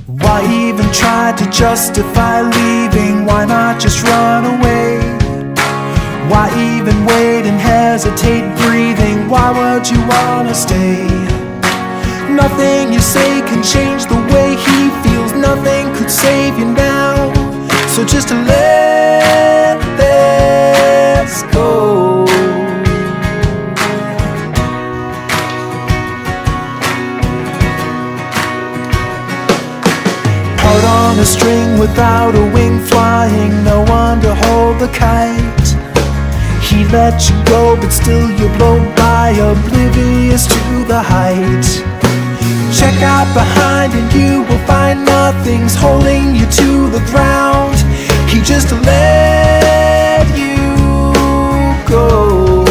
Why even try to justify leaving? Why not just run away? Why even wait and hesitate breathing? Why would you wanna stay? Nothing you say can change the way he feels. Nothing could save you now. So just let this go. Out on a string without a wing flying, no one to hold the kite. He let you go, but still you blow by, oblivious to the height. Check out behind and you will find nothing's holding you to the ground. He just let you go.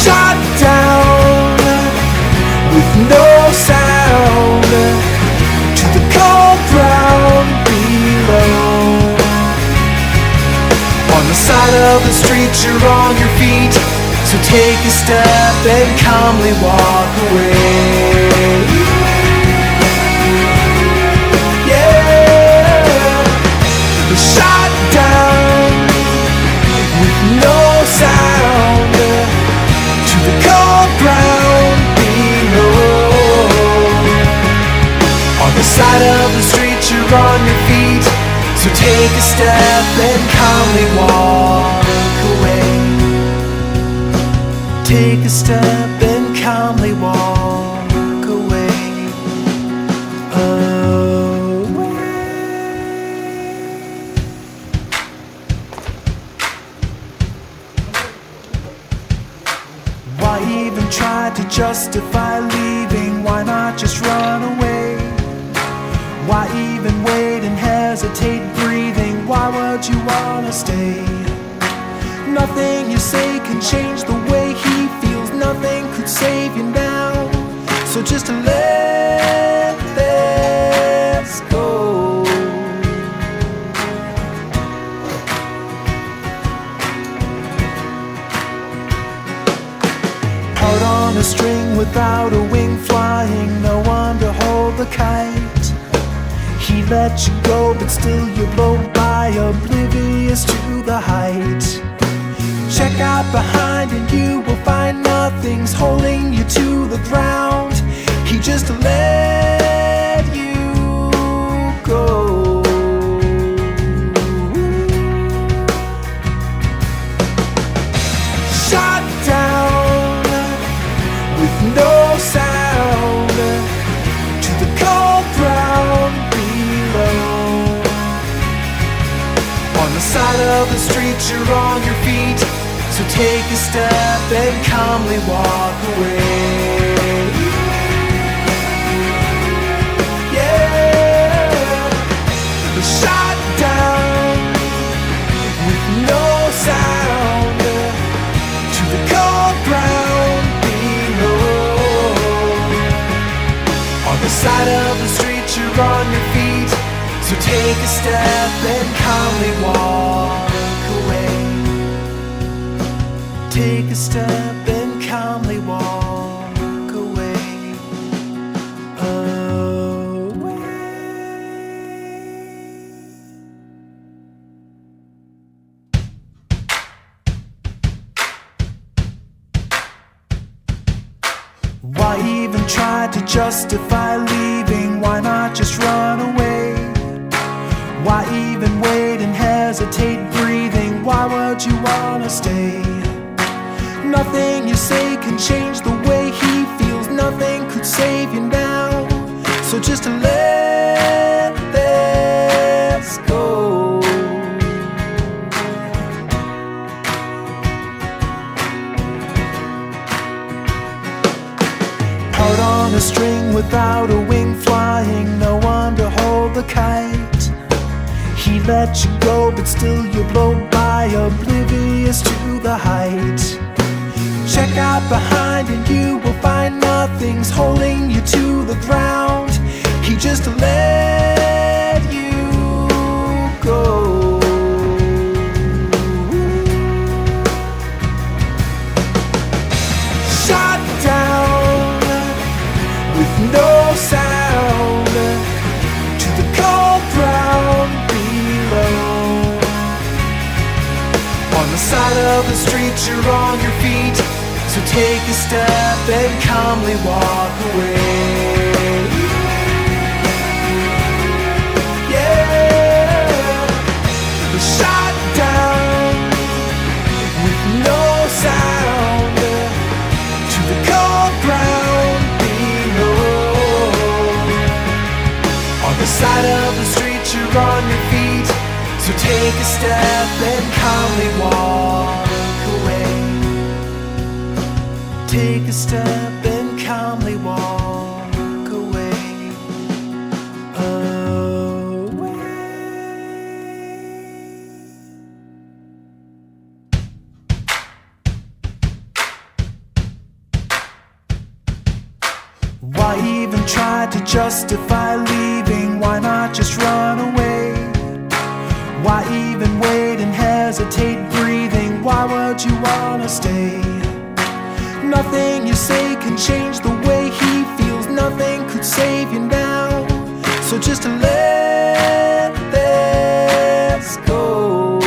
Shot down with no sound to the cold ground below. On the side of the street you're on your feet, so take a step and calmly walk away. Yeah, shot down with no sound to the cold ground below. On the side of the street you're on your feet, so take a step and calmly walk away. Take a step and calmly walk away. Why even try to justify leaving? Why not just run away? Why even wait and hesitate breathing? Why would you wanna stay? Nothing you say can change the way he feels. Nothing could save you now. So just let this go. Out on a string without a wing flying, no one to hold the kite. He let you go, but still you blow by, oblivious to the height. Check out behind and you will find nothing's holding you to the ground. He just let you go. Shot down with no sound to the cold ground below. On the side of the street you're on your feet, so take a step and calmly walk away. Yeah, shot down with no sound to the cold ground below. On the side of the street you're on your feet, so take a step and calmly walk away. Take a step and calmly walk away. Why even try to justify leaving? Why not just run away? Why even wait and hesitate breathing? Why would you wanna stay? Nothing you say can change the way he feels. Nothing could save you now. So just let this go. Out on a string without a wing flying, no one to hold the kite. He let you go, but still you blow by, oblivious to the height. Check out behind and you will find nothing's holding you to the ground. He just let you go. Shot down side of the street, you're on your feet, so take a step and calmly walk away. Yeah, shot down with no sound to the cold ground below. On the side of the street, you're on your feet, so take a step and calmly walk away. Take a step and calmly walk away. Why even try to justify leaving? Why not just run away? Why even wait and hesitate breathing? Why would you wanna stay? Nothing you say can change the way he feels. Nothing could save you now. So just let this go.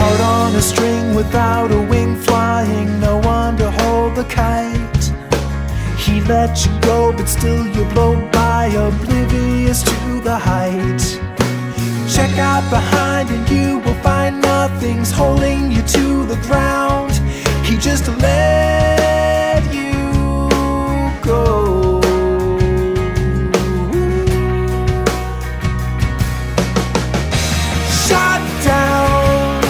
Out on a string without a wing flying, no one to hold the kite. He let you go, but still you blow by, oblivious to the height. Check out behind and you will find nothing's holding you to the ground. He just let you go. Shot down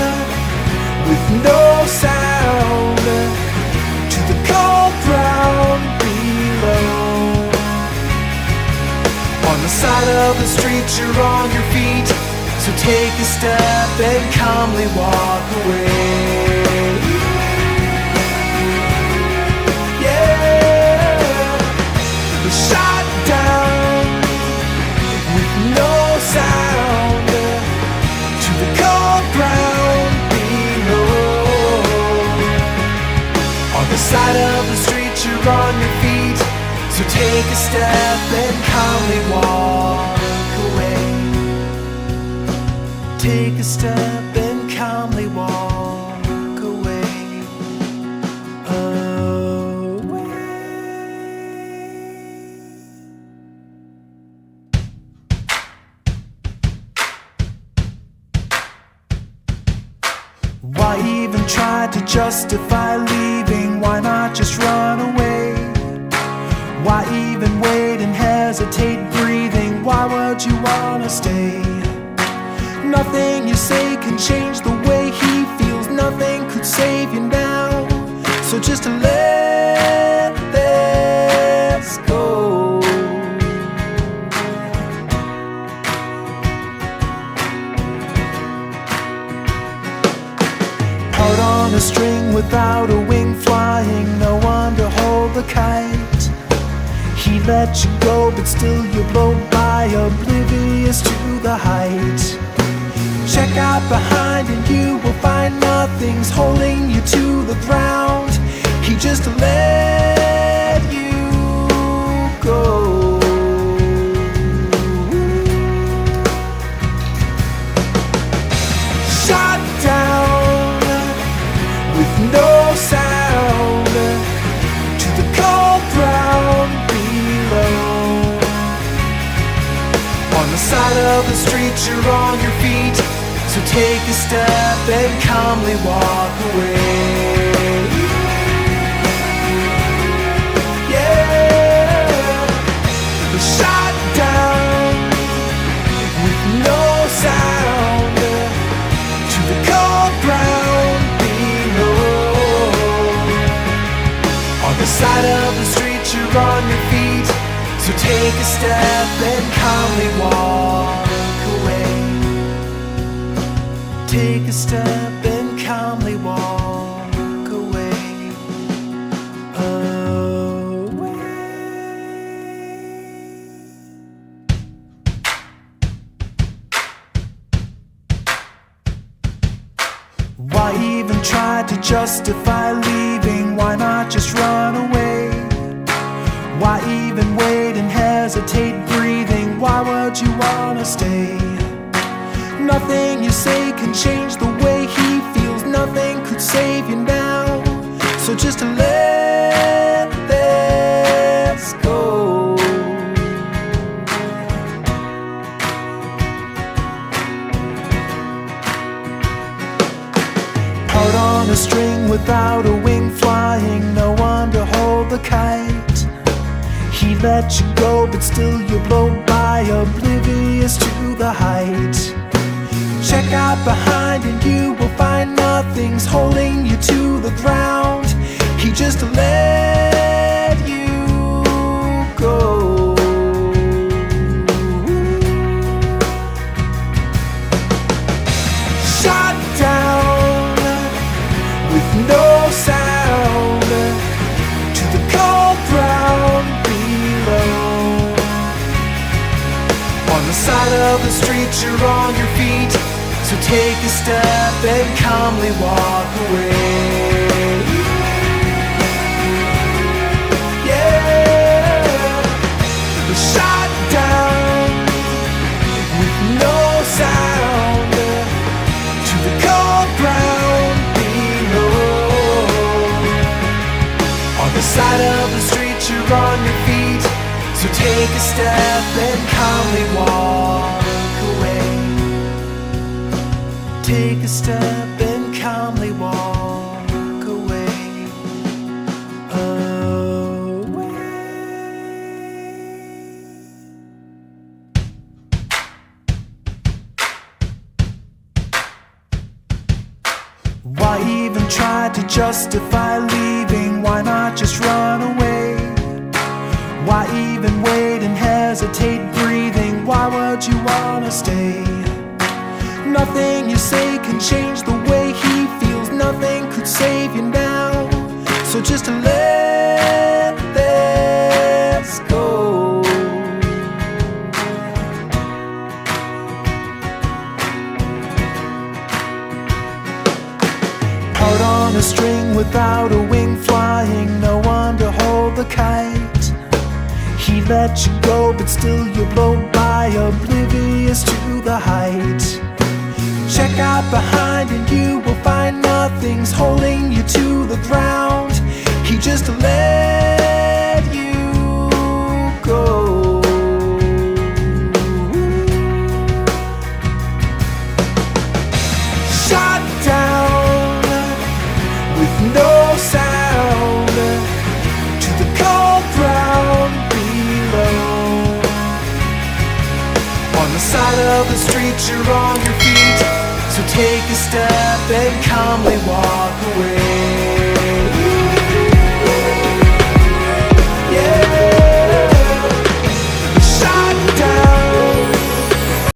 with no sound to the cold ground below. On the side of the street, you're on your feet, so take a step and calmly walk away. Yeah, shot down with no sound to the cold ground below. On the side of the street, you're on your feet, so take a step and calmly walk away. Take a step and calmly walk away. Why even try to justify leaving? Why not just run away? Why even wait and hesitate breathing? Why would you wanna stay? Nothing you say can change the way he feels. Nothing could save you now. So just let this go. Out on a string without a wing flying, no one to hold the kite. He let you go, but still you blow by, oblivious to the height. Check out behind and you will find nothing's holding you to the ground. He just let you go. Shot down with no sound to the cold ground below. On the side of the street, you're on your feet, so take a step and calmly walk away. Yeah, shot down with no sound to the cold ground below. On the side of the street, you're on your feet, so take a step and calmly walk away. Take a step and calmly walk away. Why even try to justify leaving? Why not just run away? Why even wait and hesitate? why would you wanna stay? Nothing you say can change the way he feels. Nothing could save you now. So just to let this go. Out on a string without a wing flying, no one to hold the kite. He let you go, but still you blow by, oblivious to the height. Check out behind and you will find nothing's holding you to the ground. He just let you go. Shot down with no sound to the cold ground below. On the side of the street you're on your feet, so take a step and calmly walk away. Yeah, shot down with no sound to the cold ground below. On the side of the street you're on your feet, so take a step and calmly walk away. Take a step and calmly walk away. Why even try to justify leaving? Why not just run away? Why even wait and hesitate breathing? Why would you wanna stay? Nothing you say can change the way he feels. Nothing could save you now. So just to let this go. Out on a string without a wing flying, no one to hold the kite. He let you go, but still you blow by, oblivious to the height. Check out behind and you will find nothing's holding you to the ground. He just let you go. Shot down with no sound to the cold ground below. On the side of the street you're on your feet, so take a step and calmly walk away.